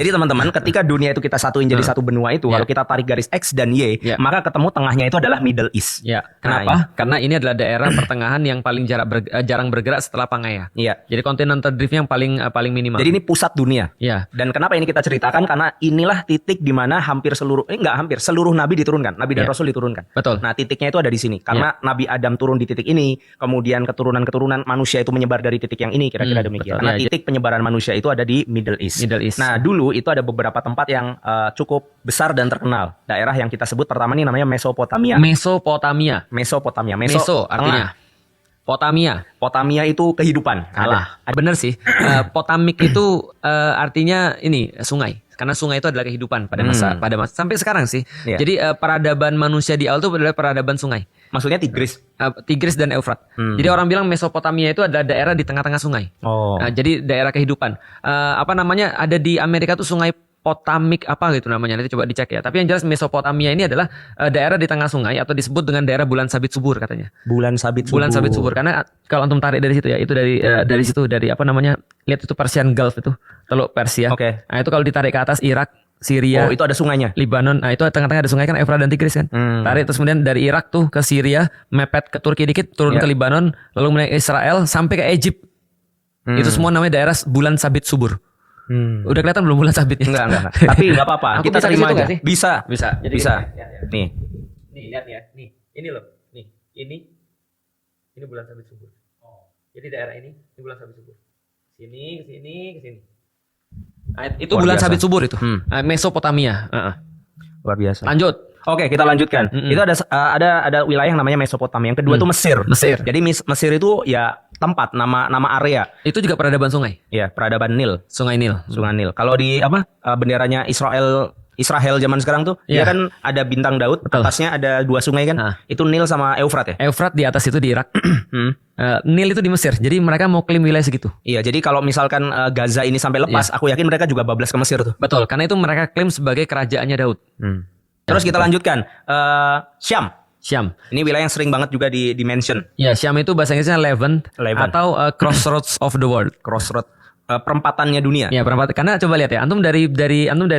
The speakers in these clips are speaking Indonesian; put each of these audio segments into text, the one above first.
Jadi teman-teman, ketika dunia itu kita satuin jadi satu benua itu, kalau kita tarik garis X dan Y, maka ketemu tengahnya itu adalah Middle East. Ya. Kenapa? Karena ini adalah daerah pertengahan yang paling jarang bergerak setelah Pangaea. Iya. Jadi continental drift yang paling minimal. Jadi ini pusat dunia. Iya. Dan kenapa ini kita ceritakan? Karena inilah titik di mana seluruh nabi diturunkan, nabi dan rasul diturunkan. Betul. Nah, titiknya itu ada di sini. Karena Nabi Adam turun di titik ini, kemudian keturunan-keturunan manusia itu menyebar dari titik yang ini, kira-kira demikian. Betul. Karena titik penyebaran manusia itu ada di Middle East. Nah, dulu itu ada beberapa tempat yang cukup besar dan terkenal. Daerah yang kita sebut pertama ini namanya Mesopotamia. Meso artinya. Potamia itu kehidupan. Bener sih. Potamik itu artinya ini sungai. Karena sungai itu adalah kehidupan pada masa sampai sekarang sih. Jadi peradaban manusia di awal itu adalah peradaban sungai. Maksudnya Tigris dan Eufrat. Jadi orang bilang Mesopotamia itu adalah daerah di tengah-tengah sungai. Jadi daerah kehidupan. Ada di Amerika tuh sungai Potamik apa gitu namanya, nanti coba dicek ya. Tapi yang jelas Mesopotamia ini adalah daerah di tengah sungai atau disebut dengan daerah bulan sabit subur katanya. Bulan sabit subur. Karena kalau antum tarik dari situ ya, itu dari situ lihat itu Persian Gulf itu, Teluk Persia. Nah, itu kalau ditarik ke atas Irak, Syria. Itu ada sungainya. Libanon. Nah, itu tengah-tengah ada sungai kan, Efrat dan Tigris kan. Tarik terus kemudian dari Irak tuh ke Syria, mepet ke Turki dikit, turun ke Libanon, lalu menaik Israel sampai ke Egypt. Itu semua namanya daerah bulan sabit subur. Udah kelihatan belum bulan sabitnya? Enggak. Tapi enggak apa-apa. Kita terima aja. Bisa. Jadi bisa. Ya. Nih lihat ya. Ini loh. Ini bulan sabit subur. Jadi daerah ini bulan sabit subur. Sini, ke sini. Nah, itu bulan sabit subur itu. Mesopotamia. Luar biasa. Lanjut. Oke, kita lanjutkan. Itu ada wilayah yang namanya Mesopotamia. Yang kedua itu Mesir. Jadi Mesir itu ya tempat, nama area. Itu juga peradaban sungai. Iya, peradaban Nil. Sungai Nil. Kalau di benderanya Israel zaman sekarang tuh, dia kan ada bintang Daud, atasnya ada dua sungai kan. Itu Nil sama Eufrat ya. Eufrat di atas itu di Irak. Nil itu di Mesir. Jadi mereka mau klaim wilayah segitu. Iya, jadi kalau misalkan Gaza ini sampai lepas, aku yakin mereka juga bablas ke Mesir tuh. Betul, karena itu mereka klaim sebagai kerajaannya Daud. Terus kita lanjutkan. Syam. Ini wilayah yang sering banget juga di mention. Ya, Syam itu bahasa Inggrisnya Levant. Atau Crossroads of the World. Perempatannya dunia. Ya, perempatan. Karena coba lihat ya, antum dari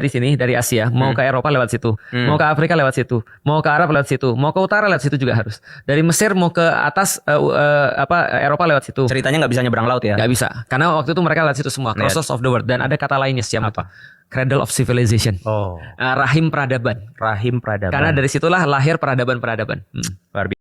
sini, dari Asia, mau ke Eropa lewat situ, mau ke Afrika lewat situ, mau ke Arab lewat situ, mau ke utara lewat situ juga harus. Dari Mesir mau ke atas Eropa lewat situ. Ceritanya nggak bisa nyebrang laut ya? Nggak bisa. Karena waktu itu mereka lewat situ semua. Crossroads of the World. Dan ada kata lainnya Syam apa? Cradle of Civilization. Rahim peradaban. Rahim peradaban. Karena dari situlah lahir peradaban. Luar biasa.